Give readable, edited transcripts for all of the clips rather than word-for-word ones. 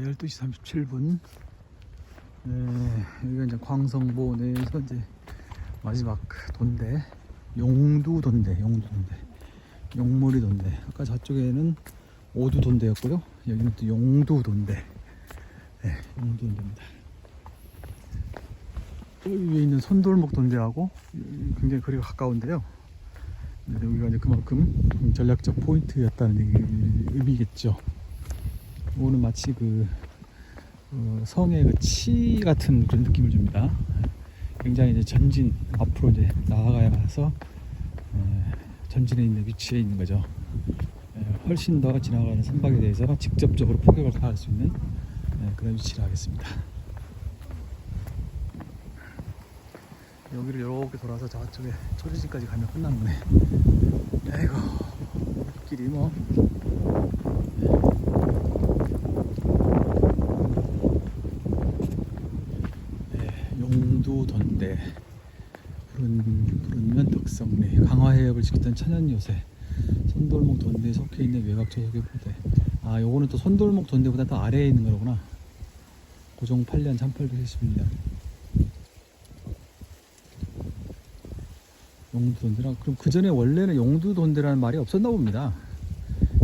12시 37분. 여기가 이제 광성보 내에서 이제 마지막 돈대, 용두 돈대, 용머리 돈대. 아까 저쪽에는 오두 돈대였고요. 여기는 또 용두 돈대. 네, 용두 돈대입니다. 또 위에 있는 손돌목 돈대하고 굉장히 거리가 가까운데요. 여기가 이제 그만큼 전략적 포인트였다는 의미겠죠. 이거는 마치 성의 치 같은 그런 느낌을 줍니다. 굉장히 이제 전진 앞으로 이제 나아가서 전진에 있는 위치에 있는 거죠. 훨씬 더 지나가는 선박에 대해서 직접적으로 포격을 가할 수 있는 그런 위치를 하겠습니다. 여기를 이렇게 돌아서 저쪽에 초지진까지 가면 끝나보네. 아이고, 길이 뭐. 용두 돈대, 부르면 덕성리, 강화해협을 지켰던 천연요새, 손돌목 돈대에 속해 있는 외곽 조속의 부대. 아, 요거는 또 손돌목 돈대보다 더 아래에 있는 거구나. 고종 8년 1870년. 용두 돈대라. 그럼 그 전에 원래는 용두 돈대라는 말이 없었나 봅니다.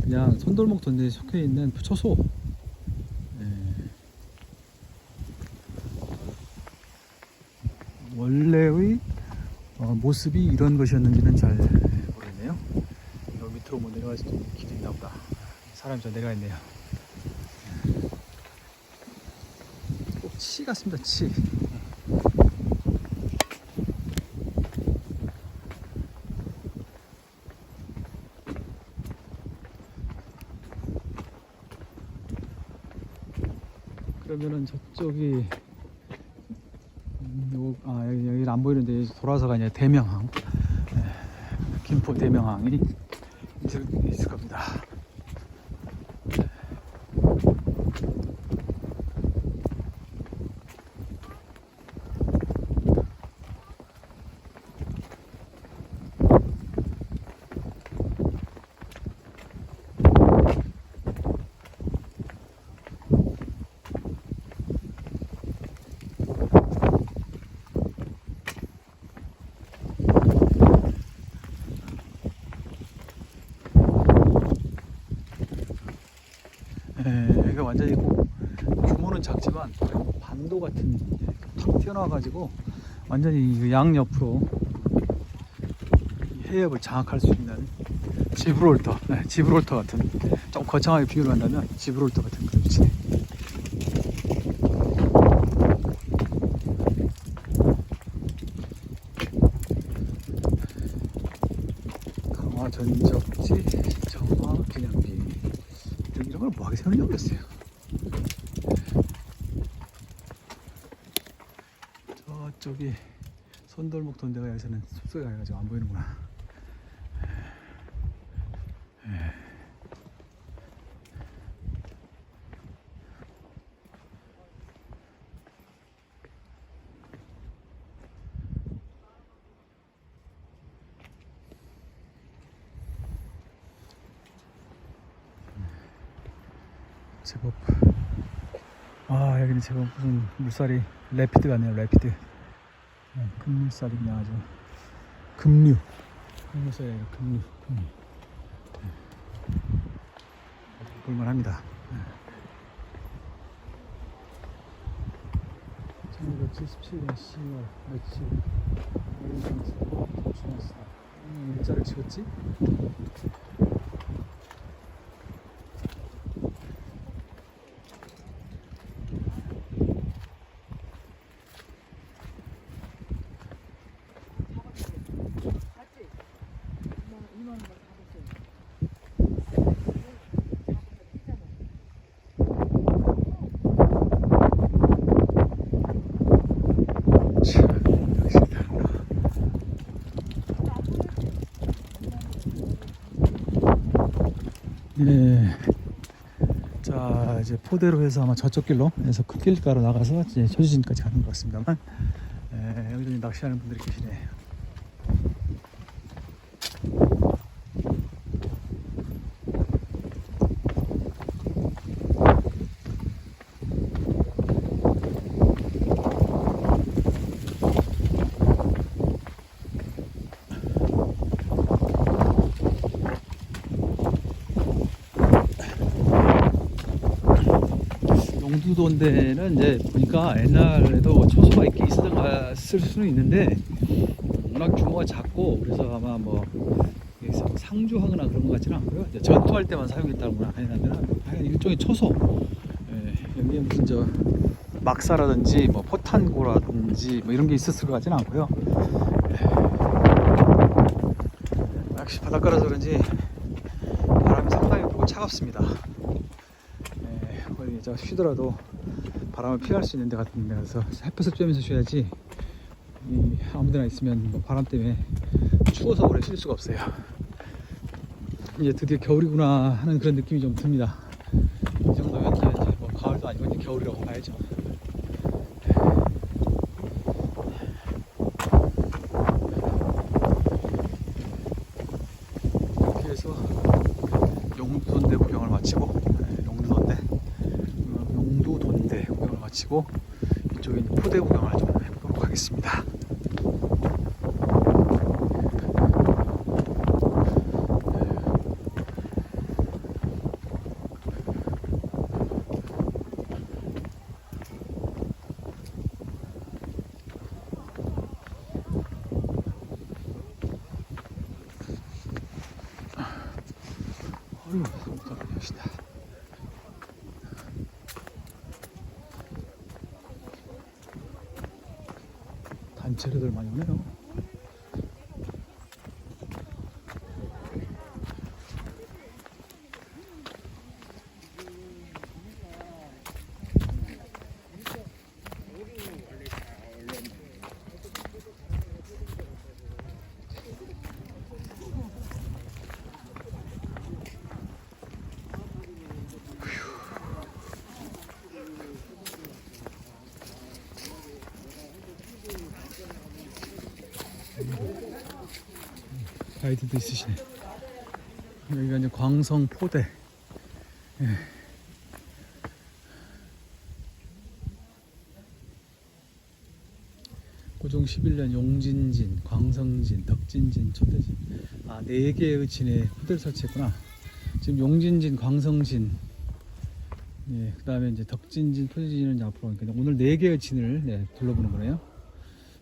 그냥 손돌목 돈대에 속해 있는 초소. 원래의 모습이 이런 것이었는지는 잘 모르겠네요. 여기 밑으로 뭐 내려갈 수 있는 길이 있나 보다. 사람이 저 내려가 있네요. 꼭 치 같습니다. 치. 그러면은 저쪽이 여기는 안 보이는데 돌아서 가냐 대명항, 김포 대명항이 있을 겁니다. 여기가 완전히 규모는 작지만 반도 같은 탁 튀어나와가지고 완전히 양옆으로 해협을 장악할 수 있는 지브롤터 같은, 좀 거창하게 비유를 한다면 지브롤터 같은 그런 위치네. 강화 전적지 정화 기념비 이런 걸 뭐하게 세우려고 그랬어요. 저쪽이 손돌목 돈대가 여기서는 숲속에 가가지고 안 보이는구나. 제법 여기는 제법 무슨 물살이 레피드 같네요. 레피드. 큰 물살이 그냥 아주 급류. 큰 물살이 아니라 급류. 볼만합니다. 1977년 10월 며칠 일자를 찍었지? 자, 이제 포대로 해서 아마 저쪽 길로 해서 큰 길가로 나가서 이제 초지진까지 가는 것 같습니다만, 여기도 낚시하는 분들이 계시네. 용두돈대는 이제 보니까 옛날에도 초소가 있긴 있을 수는 있는데 워낙 규모가 작고 그래서 아마 뭐 상주하거나 그런 것 같지는 않고요. 이제 전투할 때만 사용했다거나 아니면 일종의 초소. 예, 여기에 무슨 저 막사라든지 뭐 포탄고라든지 뭐 이런 게 있었을 것 같지는 않고요. 예, 역시 바닷가라서 그런지 바람이 상당히 불고 차갑습니다. 예, 거의 저 쉬더라도 바람을 피할 수 있는 데 같은 데라서 햇볕을 쬐면서 쉬어야지 아무데나 있으면 뭐 바람 때문에 추워서 오래 쉴 수가 없어요. 이제 드디어 겨울이구나 하는 그런 느낌이 좀 듭니다. 이 정도면 이제 뭐 가을도 아니고 이제 겨울이라고 봐야죠. 이렇게 해서 용두돈대 구경을 마치고 용두돈대 구경을 마치고 이쪽에 있는 포대 구경을 좀 해보도록 하겠습니다. 어휴, 봅시다. 단체로들 많이 오네요. 가이드도 있으시네. 여기가 이제 광성포대. 예. 고종 11년 용진진, 광성진, 덕진진, 초대진. 아, 4개의 진에 포대를 설치했구나. 지금 용진진, 광성진, 예, 그 다음에 이제 덕진진, 초대진은 이제 앞으로, 그러니까 오늘 4개의 진을 둘러보는 거네요.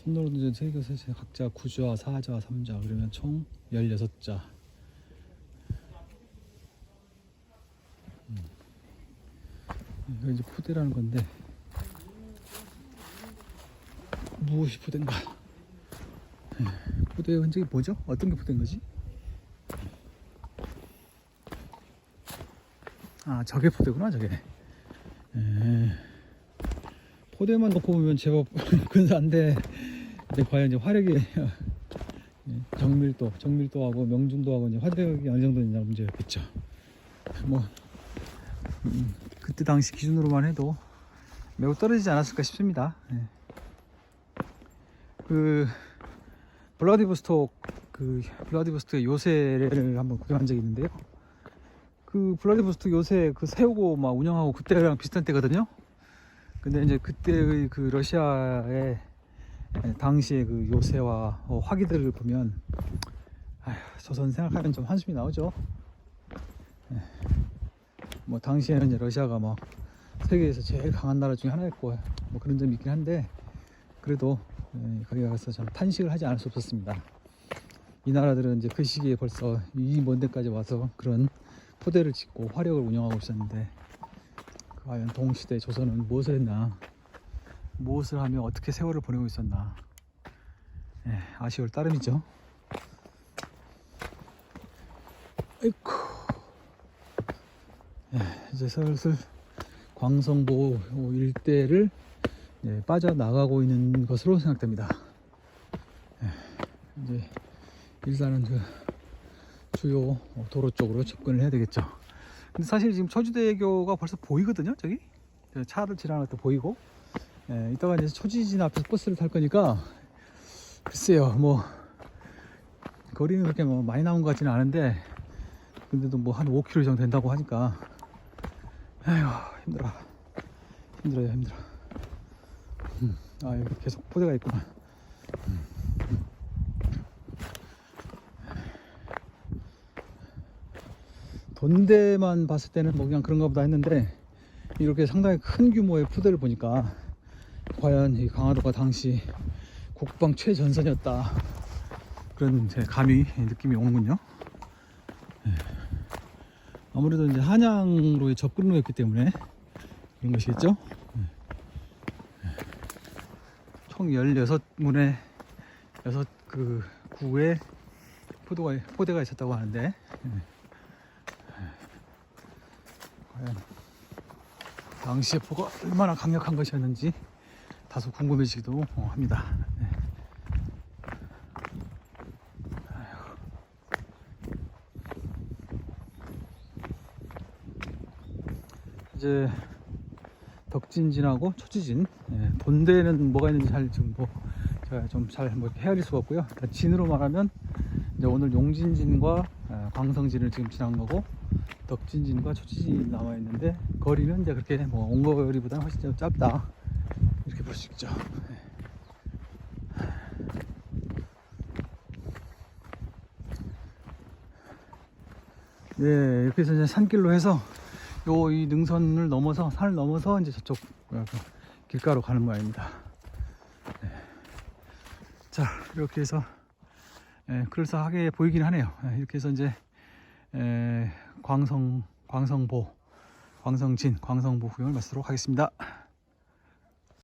선로도 이제 3개, 각자 9좌, 4좌, 3좌, 그러면 총 16자. 이거 이제 포대라는 건데, 무엇이 포대인가? 포대의 흔적이 뭐죠? 어떤 게 포대인 거지? 아, 저게 포대구나, 저게. 포대만 놓고 보면 제법 근사한데, 근데 과연 이제 화력이 정밀도하고 명중도하고 이제 화력이 어느 정도 있냐 문제였겠죠. 뭐 그때 당시 기준으로만 해도 매우 떨어지지 않았을까 싶습니다. 예. 그 블라디보스토크의 요새를 한번 구경한 적이 있는데요. 그 블라디보스토크 요새 그 세우고 막 운영하고 그때랑 비슷한 때거든요. 근데 이제 그때의 그 러시아의 당시의 그 요새와 화기들을 보면 조선 생각하면 좀 한숨이 나오죠. 뭐 당시에는 이제 러시아가 뭐 세계에서 제일 강한 나라 중에 하나였고 뭐 그런 점이 있긴 한데 그래도 거기 가서 참 탄식을 하지 않을 수 없었습니다. 이 나라들은 이제 그 시기에 벌써 이 먼 데까지 와서 그런 포대를 짓고 화력을 운영하고 있었는데 과연 동시대 조선은 무엇을 했나, 무엇을 하며 어떻게 세월을 보내고 있었나. 아쉬울 따름이죠. 아이쿠. 이제 슬슬 광성보 일대를 빠져나가고 있는 것으로 생각됩니다. 이제 일단은 그 주요 도로 쪽으로 접근을 해야 되겠죠. 근데 사실 지금 초지대교가 벌써 보이거든요. 저기 차를 지나갈 때 보이고, 이따가 이제 초지진 앞에서 버스를 탈 거니까 글쎄요, 뭐 거리는 그렇게 뭐 많이 나온 것 같지는 않은데 근데도 뭐 한 5km 정도 된다고 하니까 아휴 힘들어요. 아, 여기 계속 포대가 있구나. 돈대만 봤을 때는 뭐 그냥 그런가 보다 했는데 이렇게 상당히 큰 규모의 포대를 보니까 과연 이 강화도가 당시 국방 최전선이었다, 그런 제 감히 느낌이 오는군요. 예. 아무래도 이제 한양로의 접근로였기 때문에 그런 것이겠죠. 예. 총 16문의 6그 구에 포대가 있었다고 하는데, 예. 과연 당시의 포가 얼마나 강력한 것이었는지 다소 궁금해지기도 합니다. 네. 이제 덕진진하고 초지진, 예, 본대는 뭐가 있는지 잘 지금 제가 좀 잘 헤아릴 수가 없고요. 그러니까 진으로 말하면 이제 오늘 용진진과 광성진을 지금 지난 거고, 덕진진과 초지진이 남아 있는데 거리는 이제 그렇게 온 거리보다는 훨씬 좀 짧다, 이렇게 볼 수 있죠. 네, 이렇게 해서 이제 산길로 해서 이 능선을 넘어서, 산을 넘어서 이제 저쪽 길가로 가는 모양입니다. 네. 자, 이렇게 해서 그럴싸하게 보이긴 하네요. 이렇게 해서 이제 광성진, 광성보 구경을 마치도록 하겠습니다.